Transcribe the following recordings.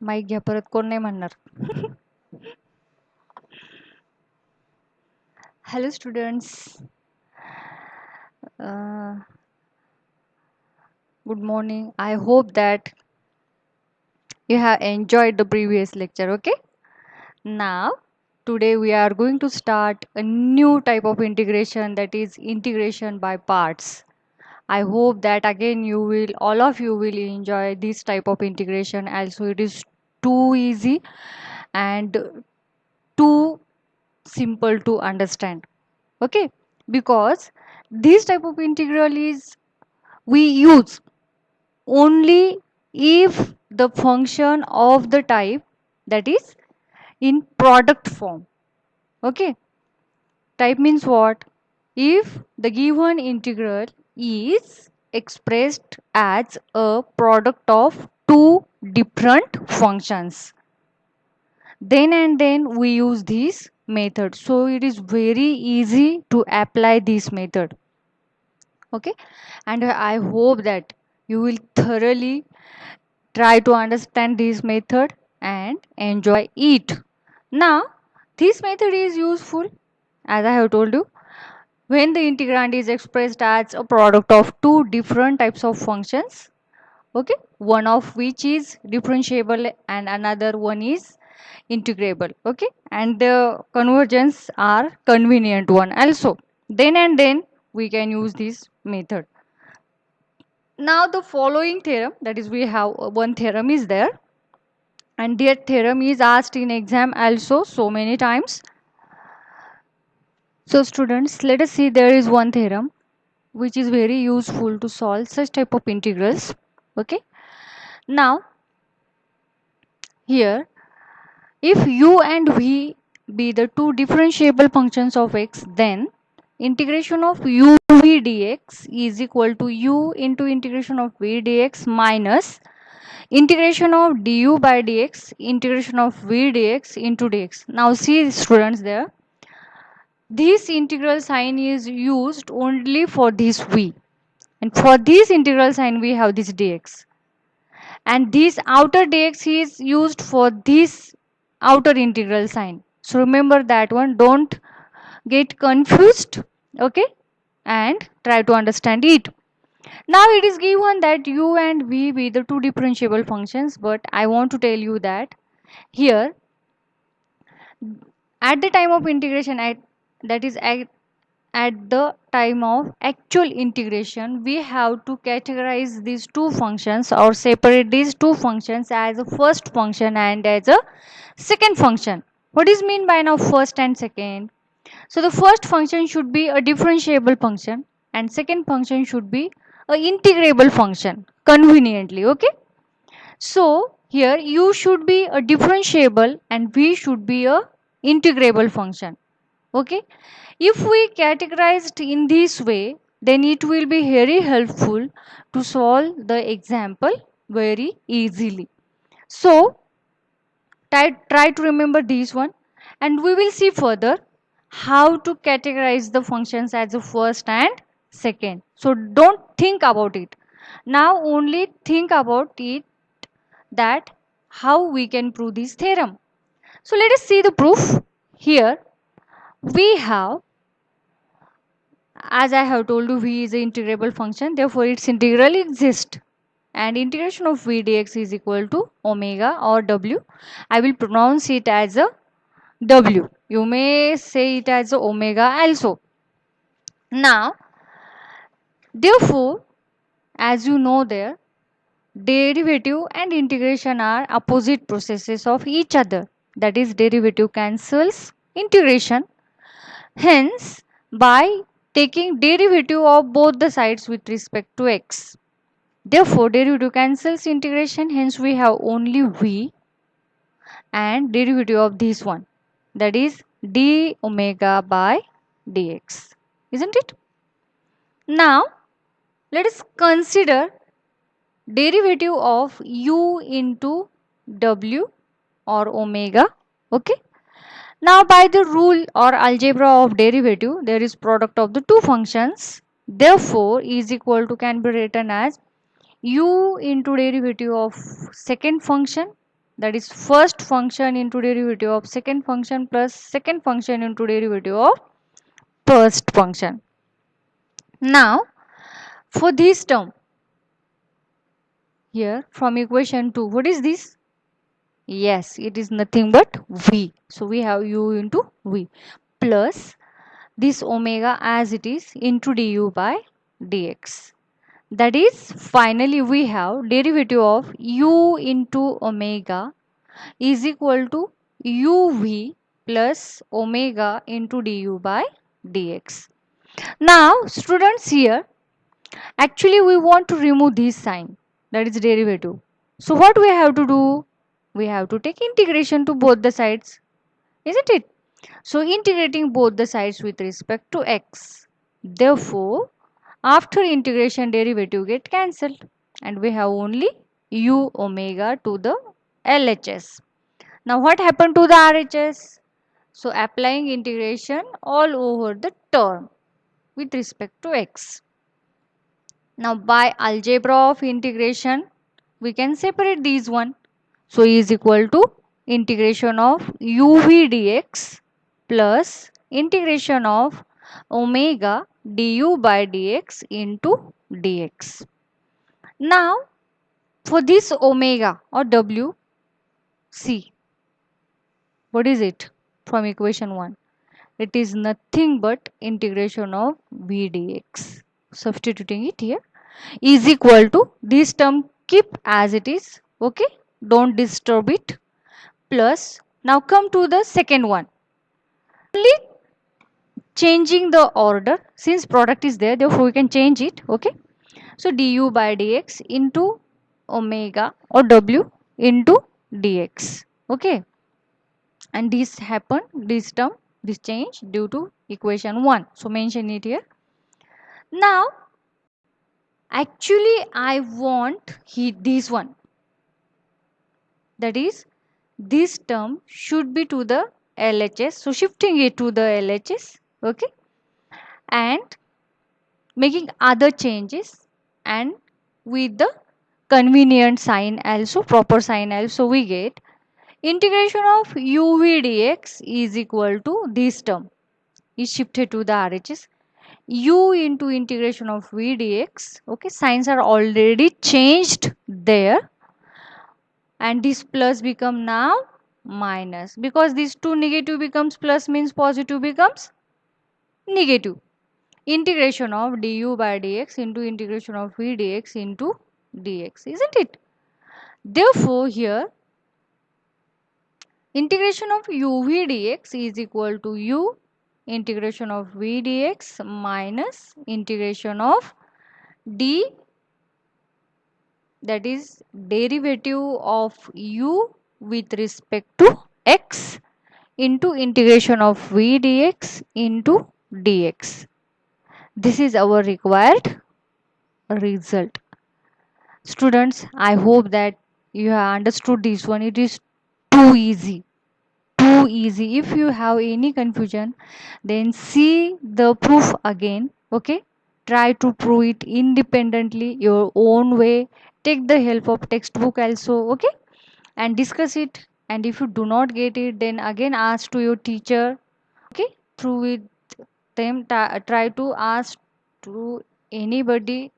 Mike घ्या परत कोण नाही म्हणणार. Hello students. Uh, Good morning. I hope that you have enjoyed the previous lecture. Okay. Now today we are going to start a new type of integration, that is integration by parts. I hope that again all of you will enjoy this type of integration. Also, it is too easy and too simple to understand. Okay, because this type of integral is we use only if the function of the type, that is in product form. Okay, type means what? If the given integral is expressed as a product of two different functions, then we use this method. So it is very easy to apply this method. Okay, and I hope that you will thoroughly try to understand this method and enjoy it. Now this method is useful, as I have told you, when the integrand is expressed as a product of two different types of functions. Okay, one of which is differentiable and another one is integrable. Okay, and the convergence are convenient one also. Then we can use this method. Now the following theorem, that is we have one theorem is there, and that theorem is asked in exam also so many times. So students, let us see, there is one theorem which is very useful to solve such type of integrals. Okay, now here, if u and v be the two differentiable functions of x, then integration of u v dx is equal to u into integration of v dx minus integration of du by dx integration of v dx into dx. Now see students, there this integral sign is used only for this v, and for this integral sign we have this dx, and this outer dx is used for this outer integral sign. So remember that one, don't get confused. Okay, and try to understand it. Now it is given that u and v be the two differentiable functions, but I want to tell you that here at the time of integration, that is at the time of actual integration, we have to categorize these two functions or separate these two functions as a first function and as a second function. What is mean by now first and second? So the first function should be a differentiable function and second function should be a integrable function conveniently. Okay, so here u should be a differentiable and v should be a integrable function. Okay, if we categorized in this way, then it will be very helpful to solve the example very easily. So try to remember this one, and we will see further how to categorize the functions as the first and second. So don't think about it now, only think about it, that how we can prove this theorem. So let us see the proof. Here we have, as I have told you, v is an integrable function, therefore its integral exists, and integration of v dx is equal to omega or w. I will pronounce it as a w. You may say it as a omega also. Now, therefore, as you know, there derivative and integration are opposite processes of each other. That is, derivative cancels integration. Hence, by taking derivative of both the sides with respect to x, therefore derivative cancels integration, hence we have only v and derivative of this one, that is d omega by dx, isn't it? Now let us consider derivative of u into w or omega. Okay, now by the rule or algebra of derivative, there is product of the two functions, therefore is equal to, can be written as u into derivative of second function that is first function into derivative of second function plus second function into derivative of first function. Now for this term here from equation 2, what is this? Yes, it is nothing but v. So we have u into v plus this omega as it is into du by dx. That is finally we have derivative of u into omega is equal to uv plus omega into du by dx. Now students, here actually we want to remove this sign, that is derivative. So what we have to do? We have to take integration to both the sides, isn't it? So integrating both the sides with respect to x. Therefore, after integration derivative get cancelled and we have only u omega to the LHS. Now what happened to the RHS? So applying integration all over the term with respect to x. Now by algebra of integration we can separate these one. So E is equal to integration of uv dx plus integration of omega du by dx into dx. Now for this omega or w, see what is it from equation 1? It is nothing but integration of v dx. Substituting it here is equal to this term keep as it is, okay, don't disturb it, plus now come to the second one, only changing the order since product is there, therefore we can change it, okay. So du by dx into omega or w into dx, okay, and this happen, this term, this change due to equation 1, so mention it here. Now actually I want this one, that is this term should be to the LHS, so shifting it to the LHS, okay, and making other changes and with the convenient sign also, proper sign also, we get integration of uv dx is equal to this term is shifted to the RHS, u into integration of v dx, okay, signs are already changed there and this plus become now minus, because this two negative becomes plus means positive becomes negative. Integration of du by dx into integration of v dx into dx, isn't it? Therefore here integration of uv dx is equal to u integration of v dx minus integration of d, that is derivative of u with respect to x into integration of v dx into dx. This is our required result. Students, I hope that you have understood this one. It is too easy. Too easy. If you have any confusion, then see the proof again. Okay? Try to prove it independently, your own way. Take the help of textbook also. Okay? And discuss it. And if you do not get it, then again ask to your teacher. Okay? Through with them, try to ask to anybody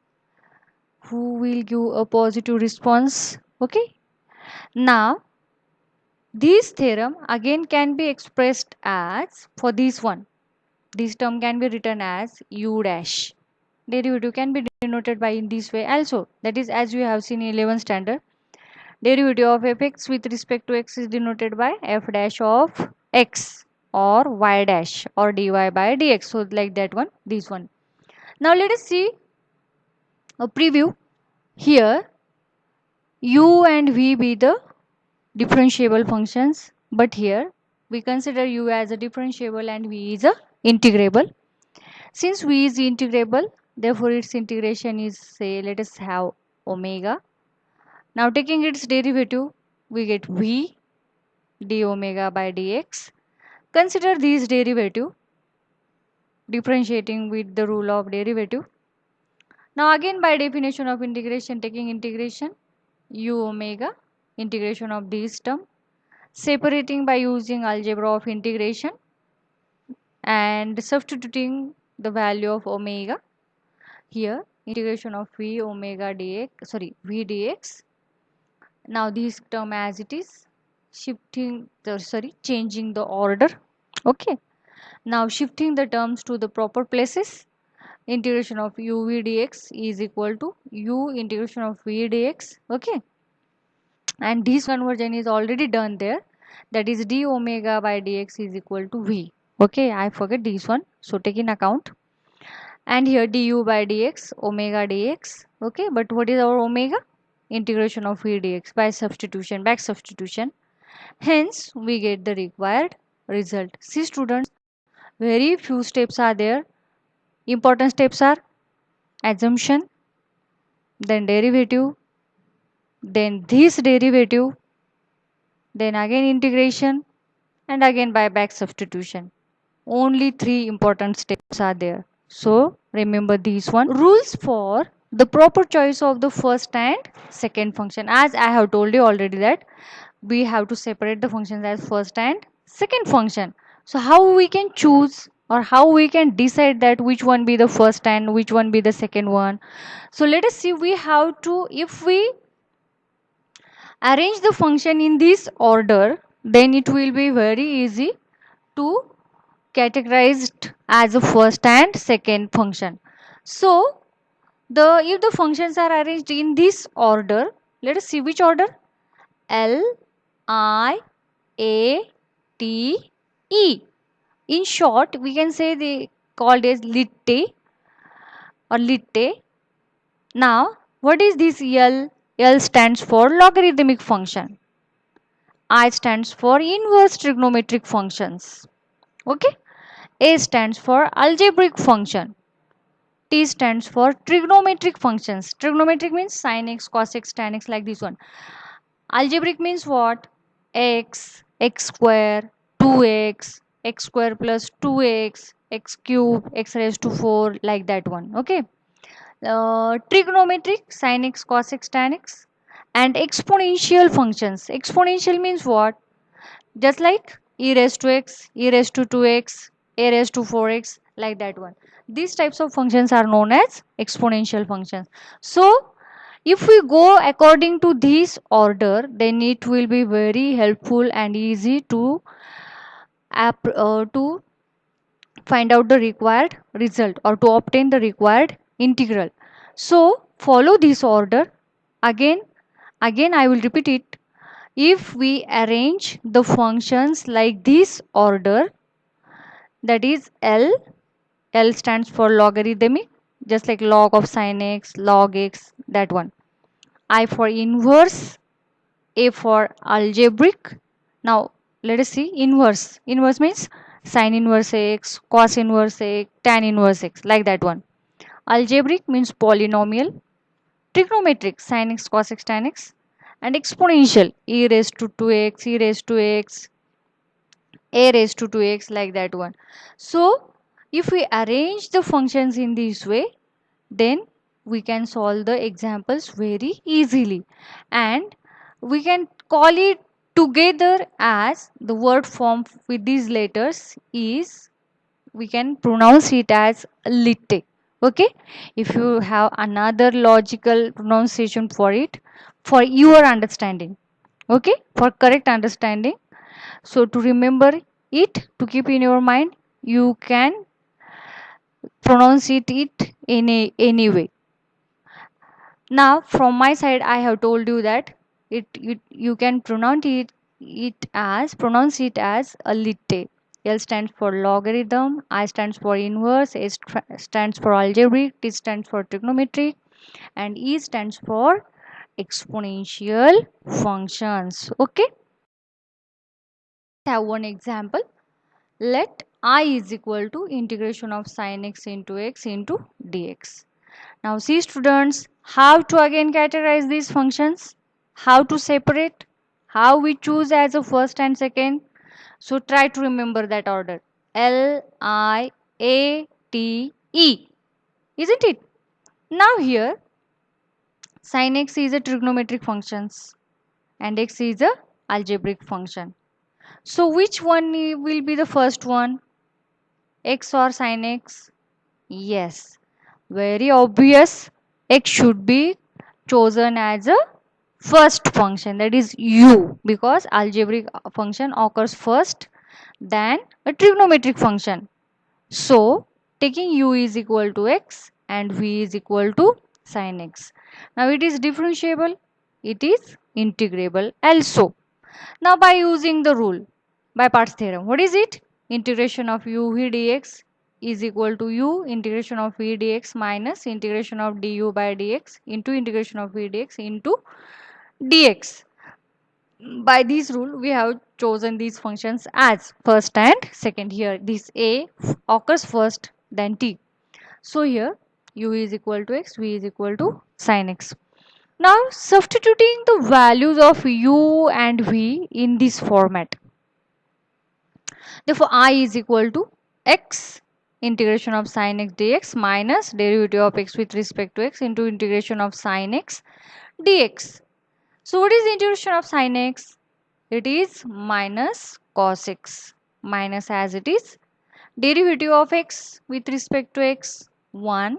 who will give a positive response, okay. Now this theorem again can be expressed as, for this one, this term can be written as u dash, derivative can be denoted by in this way also, that is as you have seen in 11th standard, derivative of fx with respect to x is denoted by f dash of x or y dash or dy by dx, so like that one, this one. Now let us see a preview. Here u and v be the differentiable functions, but here we consider u as a differentiable and v is a integrable. Since v is integrable, therefore its integration is, say, let us have omega. Now taking its derivative, we get v d omega by dx. Consider these derivative, differentiating with the rule of derivative. Now again by definition of integration, taking integration u omega integration of this term, separating by using algebra of integration and substituting the value of omega here, integration of v omega dx, sorry, v dx. Now this term as it is, changing the order. Okay, now shifting the terms to the proper places. Integration of u v dx is equal to u integration of v dx. Okay, and this conversion is already done there, that is d omega by dx is equal to v. Okay, I forget this one, so take in account. And here du by dx, omega dx. Okay, but what is our omega? Integration of v dx by substitution, back substitution. Hence we get the required result. See students, very few steps are there. Important steps are assumption, then derivative, then this derivative, then again integration, and again by back substitution. Only three important steps are there. So remember these one. Rules for the proper choice of the first and second function. As I have told you already that we have to separate the functions as first and second function. So how we can choose or how we can decide that which one be the first and which one be the second one. So let us see, we have to, if we arrange the function in this order, then it will be very easy to categorized as a first and second function. So the if the functions are arranged in this order, let us see which order. L I A T E. In short, we can say they called as litte or litte. Now what is this L? L stands for logarithmic function. I stands for inverse trigonometric functions. Okay. A stands for algebraic function. T stands for trigonometric functions. Trigonometric means sin x, cos x, tan x, like this one. Algebraic means what? X, x square, 2x, x square plus 2x, x cube, x raised to 4, like that one. Okay. Trigonometric, sin x, cos x, tan x. And exponential functions. Exponential means what? Just like e raised to x, e raised to 2x, a raised to 4x, like that one. These types of functions are known as exponential functions. So if we go according to this order, then it will be very helpful and easy to to find out the required result or to obtain the required integral. So follow this order. Again I will repeat it. If we arrange the functions like this order, that is L, L stands for logarithmic, just like log of sin x, log x, that one. I for inverse, A for algebraic. Now let us see inverse. Inverse means sin inverse x, cos inverse x, tan inverse x, like that one. Algebraic means polynomial. Trigonometric, sin x, cos x, tan x. And exponential, e raised to 2x, e raised to x, a raised to 2x, like that one. So if we arrange the functions in this way, then we can solve the examples very easily, and we can call it together as the word form with these letters is, we can pronounce it as litte. Okay, if you have another logical pronunciation for it, for your understanding, okay, for correct understanding. So to remember it, to keep in your mind, you can pronounce it in any way. Now from my side I have told you that you can pronounce it as a litte. L stands for logarithm, I stands for inverse, S stands for algebraic, T stands for trigonometric, and E stands for exponential functions. Okay, have one example. Let I is equal to integration of sin x into dx. Now see students, how to again categorize these functions, how to separate, how we choose as a first and second. So try to remember that order. L, I, A, T, E. Isn't it? Now here sin x is a trigonometric functions. and x is a algebraic function. So which one will be the first one? X or sin x? Yes, very obvious. X should be chosen as a first function, that is u, because algebraic function occurs first than a trigonometric function. So taking u is equal to x and v is equal to sin x. Now it is differentiable, it is integrable also. Now by using the rule, by parts theorem, what is it? Integration of u v dx is equal to u integration of v dx minus integration of du by dx into integration of v dx into dx. By this rule, we have chosen these functions as first and second. Here, this a occurs first, then t. So here, u is equal to x, v is equal to sin x. Now, substituting the values of u and v in this format. Therefore, I is equal to x integration of sin x dx minus derivative of x with respect to x into integration of sin x dx. So, what is the integration of sin x? It is minus cos x, minus as it is derivative of x with respect to x 1.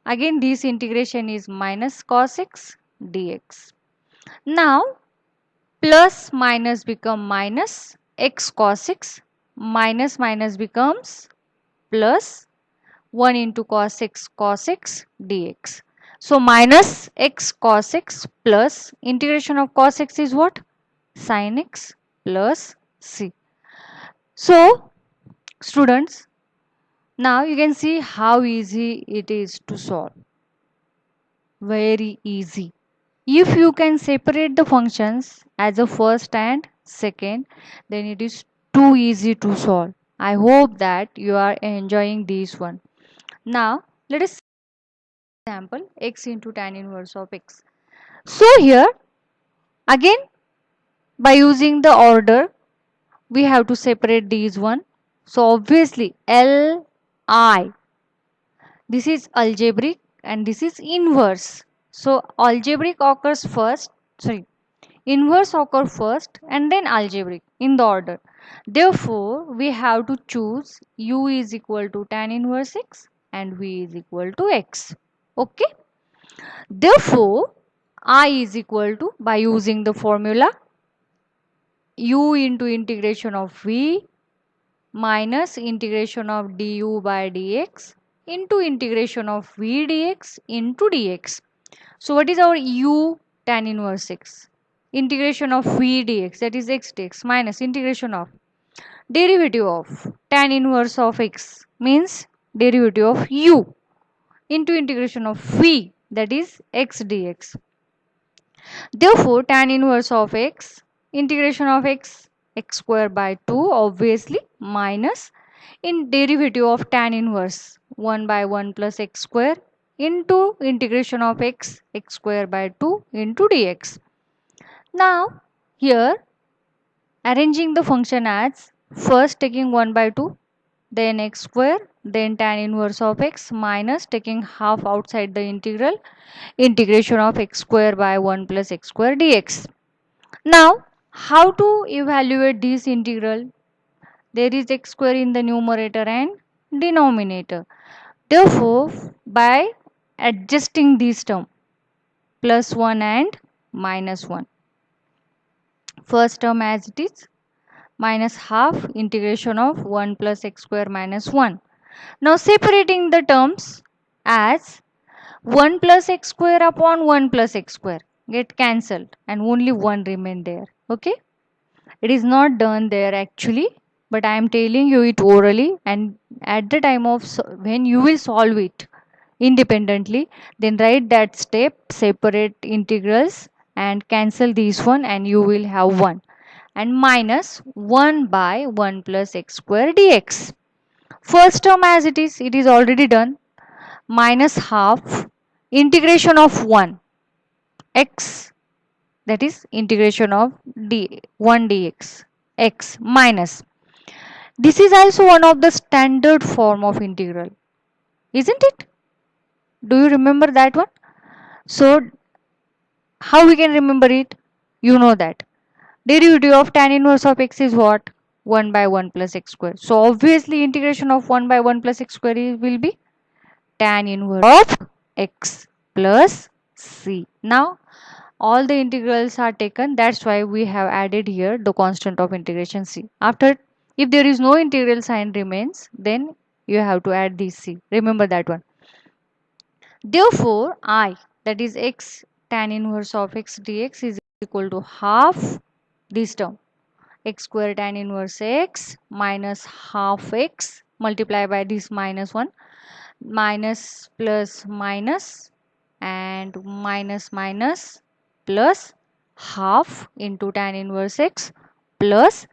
Again this integration is minus cos x dx. Now plus minus become minus x cos x, minus minus becomes plus 1 into cos x dx. So minus x cos x plus integration of cos x is what? Sin x plus c. So students, now you can see how easy it is to solve. Very easy. If you can separate the functions as a first and second, then it is too easy to solve. I hope that you are enjoying this one. Now let us see example x into tan inverse of x. So here again by using the order we have to separate these one. So obviously L I, this is algebraic and this is inverse. So algebraic occurs first, sorry, inverse occur first and then algebraic in the order. Therefore we have to choose u is equal to tan inverse x and v is equal to x. Okay. Therefore I is equal to, by using the formula, u into integration of v minus integration of du by dx into integration of v dx into dx. So what is our u? Tan inverse x. Integration of v dx, that is x dx, minus integration of derivative of tan inverse of x means derivative of u into integration of v, that is x dx. Therefore tan inverse of x integration of x square by 2 obviously minus in derivative of tan inverse 1 by 1 plus x square into integration of x square by 2 into dx. Now here arranging the function as first taking 1 by 2, then x square, then tan inverse of x minus taking half outside the integral, integration of x square by 1 plus x square dx. Now how to evaluate this integral? There is x square in the numerator and denominator. Therefore, by adjusting this term plus 1 and minus 1, first term as it is minus half integration of 1 plus x square minus 1. Now separating the terms as 1 plus x square upon 1 plus x square get cancelled and only 1 remain there. Okay. It is not done there actually, but I am telling you it orally, and at the time of when you will solve it independently, then write that step, separate integrals and cancel this one and you will have 1 and minus 1 by 1 plus x square dx. First term as it is already done, minus half integration of 1 x, that is integration of 1 dx x minus, this is also one of the standard form of integral, isn't it? Do you remember that one? So how we can remember it? You know that. Derivative of tan inverse of x is what? 1 by 1 plus x square. So obviously integration of 1 by 1 plus x square will be tan inverse of x plus c. Now all the integrals are taken, that's why we have added here the constant of integration c. After, if there is no integral sign remains, then you have to add this c. Remember that one. Therefore I, that is x tan inverse of x dx, is equal to half this term, x square tan inverse x minus half x multiply by this minus 1, minus plus minus, and minus minus plus half into tan inverse x plus.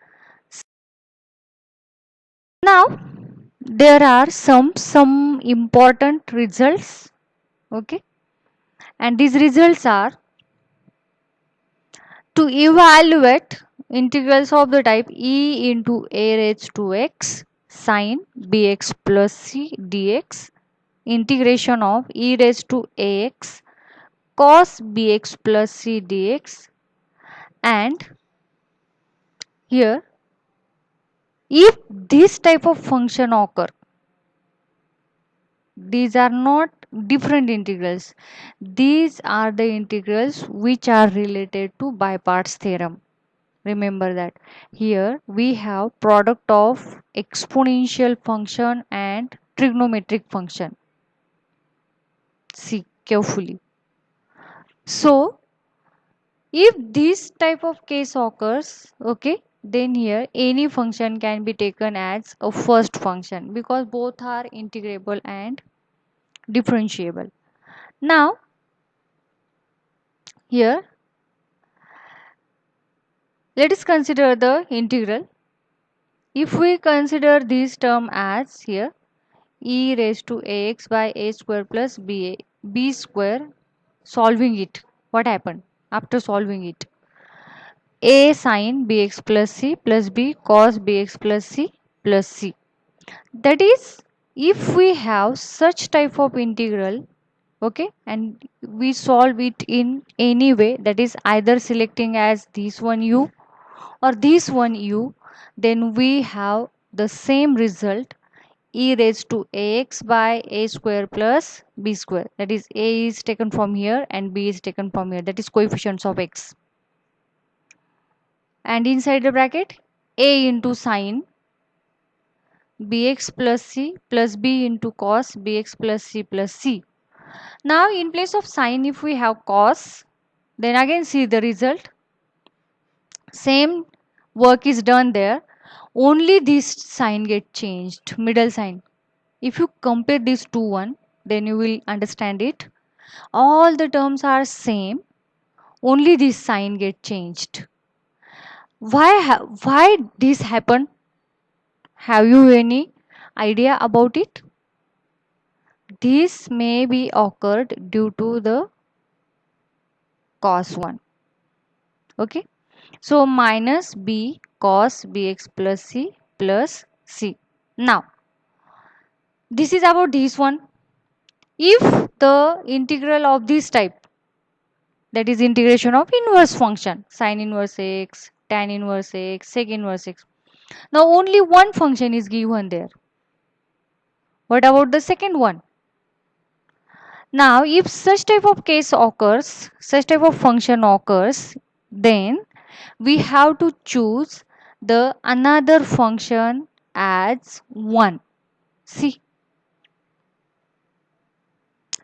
Now there are some important results, okay, and these results are to evaluate integrals of the type e into a raised to x sine bx plus c dx, integration of e raised to ax cos bx plus c dx, and here if this type of function occur, these are not different integrals, these are the integrals which are related to by-parts theorem. Remember that here we have product of exponential function and trigonometric function. See carefully. So if this type of case occurs, okay, then here any function can be taken as a first function because both are integrable and differentiable. Now here let us consider the integral. If we consider this term as here e raised to ax by a square plus b square, solving it, what happened after solving it? A sin bx plus c plus b cos bx plus c plus c. That is, if we have such type of integral, okay, and we solve it in any way, that is either selecting as this one u or this one u, then we have the same result e raised to ax by a square plus b square, that is a is taken from here and b is taken from here, that is coefficients of x, and inside the bracket a into sine bx plus c plus b into cos bx plus c plus c. Now in place of sine if we have cos, then again see the result, same work is done there, only this sign get changed, middle sign. If you compare these two one, then you will understand it. All the terms are same, only this sign get changed. Why this happened? Have you any idea about it? This may be occurred due to the cos one. Okay. So minus b cos bx plus c plus c. Now this is about this one. If the integral of this type, that is integration of inverse function, sine inverse x, tan inverse x, sec inverse x. Now only one function is given there. What about the second one? Now if such type of case occurs, such type of function occurs, then we have to choose the another function as 1. See,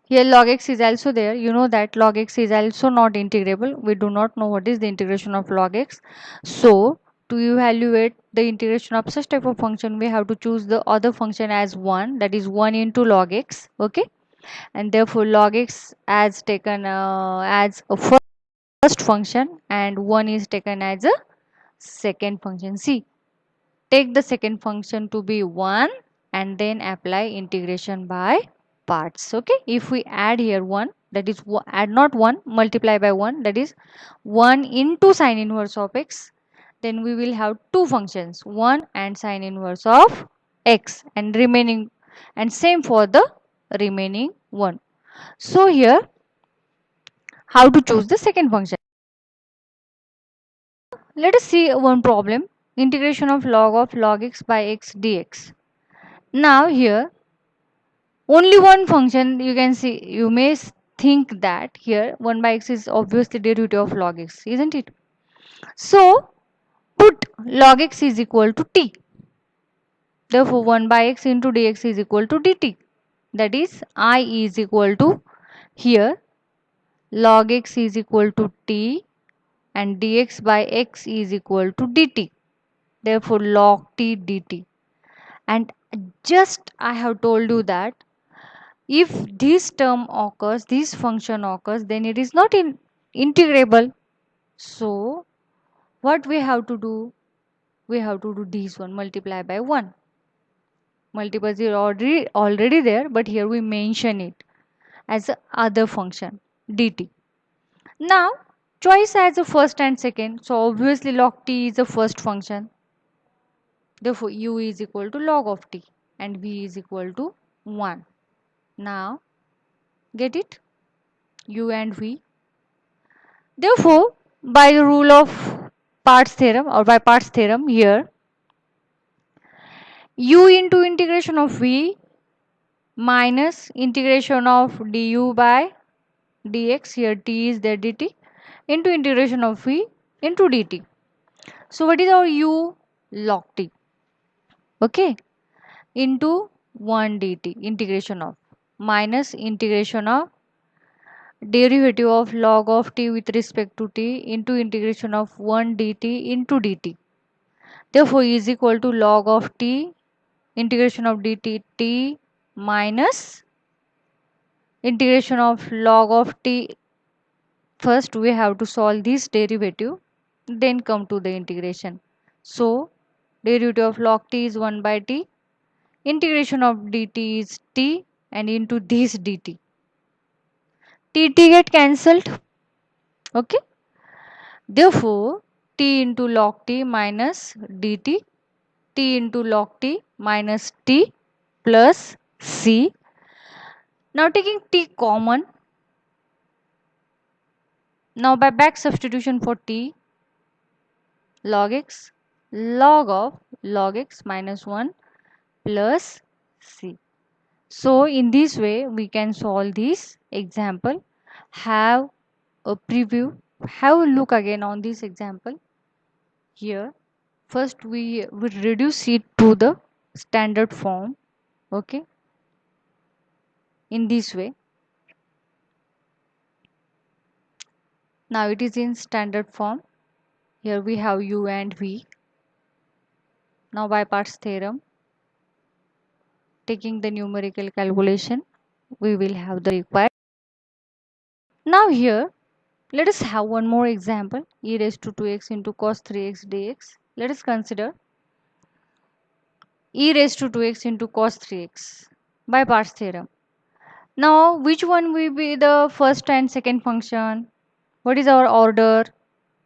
here log x is also there. You know that log x is also not integrable. We do not know what is the integration of log x. So to evaluate the integration of such type of function, we have to choose the other function as 1, that is 1 into log x. Okay, and therefore log x as taken as a first function and 1 is taken as a second function. See, take the second function to be 1 and then apply integration by parts. Okay, if we add here 1, that is add not 1, multiply by 1, that is 1 into sine inverse of x, then we will have two functions, 1 and sine inverse of x, and remaining, and same for the remaining one. So here how to choose the second function? Let us see one problem. Integration of log x by x dx. Now here only one function, you can see, you may think that here 1 by x is obviously derivative of log x, isn't it? So put log x is equal to t. Therefore 1 by x into dx is equal to dt. That is I is equal to, here log x is equal to t and dx by x is equal to dt. Therefore log t dt. And just I have told you that if this term occurs, this function occurs, then it is not integrable. So what we have to do? We have to do this one, multiply by 1. Multiples is already there, but here we mention it as a other function dt. Now choice as a first and second, so obviously log t is the first function. Therefore u is equal to log of t and v is equal to 1. Now get it? U and v. Therefore by the rule of parts theorem, or by parts theorem, here u into integration of v minus integration of du by dx, here t is there dt, into integration of v into dt. So what is our u? Log t. Okay, into 1 dt, integration of, minus integration of derivative of log of t with respect to t into integration of 1 dt into dt. Therefore is equal to log of t integration of dt t minus integration of log of t. First we have to solve this derivative, then come to the integration. So derivative of log t is 1 by t, integration of dt is t, and into this dt. T get cancelled. Okay. Therefore t into log t minus dt, t into log t minus t plus c. Now taking t common, now by back substitution for t, log x, log of log x minus 1 plus c. So in this way we can solve this example. Have a preview, have a look again on this example. Here first we will reduce it to the standard form. Okay, in this way. Now it is in standard form. Here we have u and v. Now by parts theorem, taking the numerical calculation, we will have the required. Now here let us have one more example, e raised to 2x into cos 3x dx. Let us consider e raised to 2x into cos 3x by parts theorem. Now which one will be the first and second function? What is our order?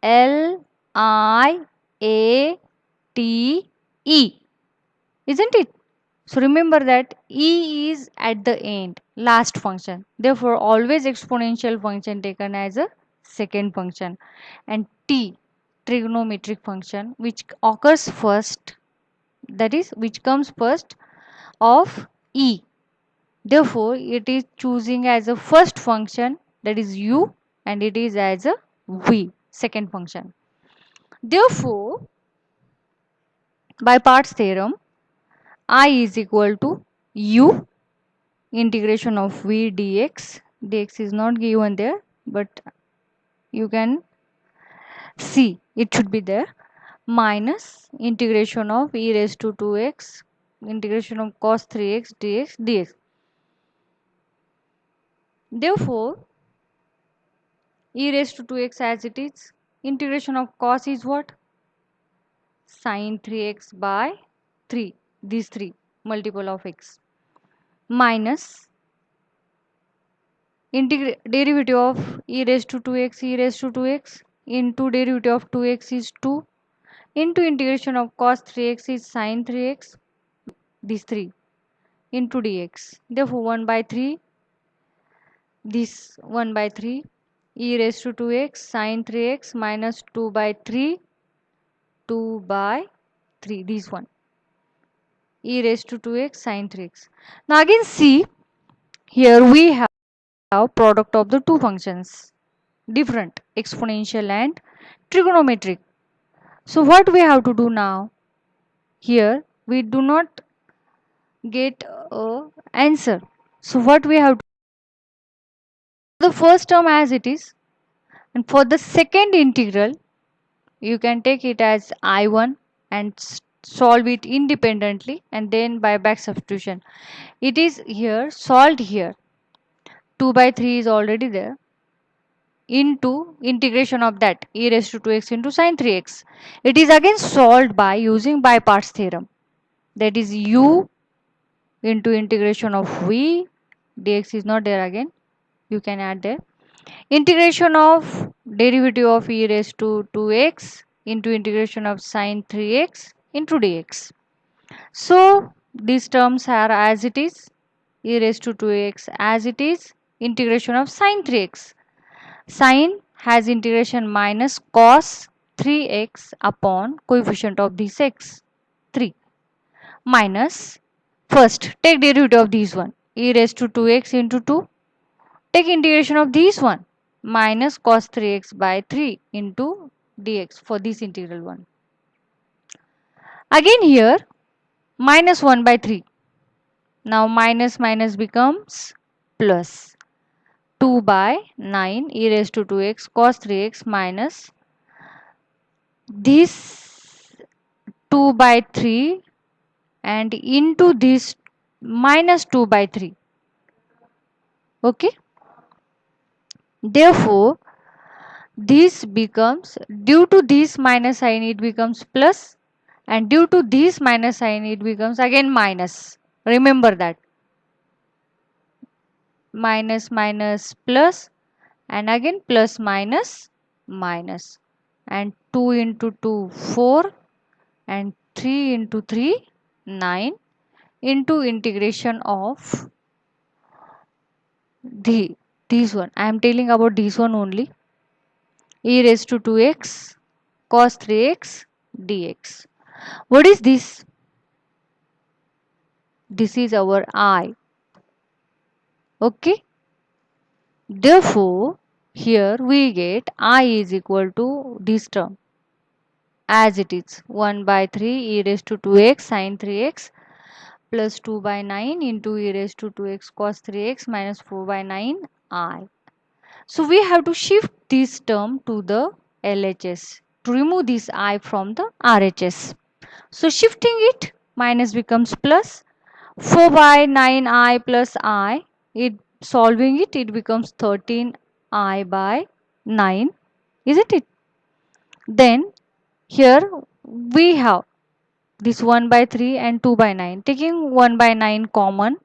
L, I, A, T, E, isn't it? So remember that E is at the end, last function. Therefore always exponential function taken as a second function, and T, trigonometric function, which occurs first, that is which comes first of E. Therefore it is choosing as a first function, that is U, and it is as a V, second function. Therefore by parts theorem, I is equal to U integration of v dx. Dx is not given there, but you can see it should be there, minus integration of e raised to 2x integration of cos 3x dx. Therefore e raised to 2x as it is, integration of cos is what? Sin 3x by 3, these 3 multiple of x, minus derivative of e raised to 2x into derivative of 2x is 2 into integration of cos 3x is sin 3x, these 3 into dx. Therefore 1 by 3, this 1 by 3, e raised to 2x sin 3x minus 2 by 3 2 by 3, this one, e raised to 2x sine 3x. Now again see, here we have product of the two functions, different, exponential and trigonometric. So what we have to do now? Here we do not get a answer. So what we have to do? The first term as it is, and for the second integral you can take it as I1 and solve it independently, and then by back substitution it is here solved. Here 2 by 3 is already there, into integration of that e raised to 2x into sine 3x. It is again solved by using by parts theorem, that is u into integration of v, dx is not there, again you can add there, integration of derivative of e raised to 2x into integration of sine 3x into dx. So these terms are as it is, e raised to 2x as it is, integration of sine 3x. Sine has integration minus cos 3x upon coefficient of this x, 3, minus, first take derivative of this one, e raised to 2x into 2, take integration of this one, minus cos 3x by 3 into dx for this integral one. Again here minus 1 by 3. Now minus minus becomes plus 2 by 9 e raised to 2x cos 3x minus this 2 by 3 and into this minus 2 by 3. Okay. Therefore, this becomes, due to this minus sign it becomes plus, and due to this minus sign it becomes again minus. Remember that. Minus minus plus, and again plus minus minus, and 2 into 2 4, and 3 into 3 9, into integration of this one. I am telling about this one only, e raised to 2x cos 3x dx. What is this? This is our I. Okay. Therefore, here we get I is equal to this term as it is, 1 by 3 e raised to 2x sine 3x plus 2 by 9 into e raised to 2x cos 3x minus 4 by 9 I. So we have to shift this term to the LHS to remove this I from the RHS. So shifting it, minus becomes plus, 4 by 9I plus I, it solving it, it becomes 13I by 9, isn't it? Then here we have this 1 by 3 and 2 by 9, taking 1 by 9 common,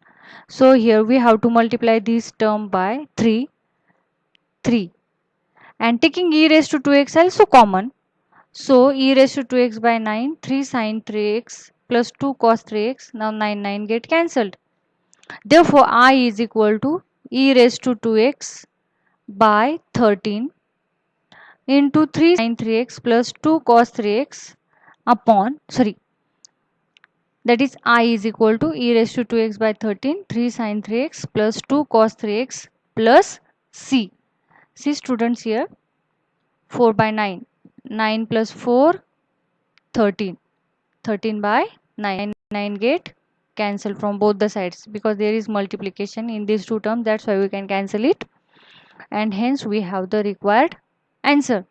so here we have to multiply this term by 3, and taking e raised to 2x also common, so e raised to 2x by 9, 3 sine 3x plus 2 cos 3x, now 9 get cancelled. Therefore I is equal to e raised to 2x by 13 into 3 sine 3x plus 2 cos 3x upon, that is I is equal to e raised to 2x by 13, 3 sine 3x plus 2 cos 3x plus c. See students here, 4 by 9, 9 plus 4, 13, 13 by 9, 9 get cancelled from both the sides because there is multiplication in these two terms, that's why we can cancel it, and hence we have the required answer.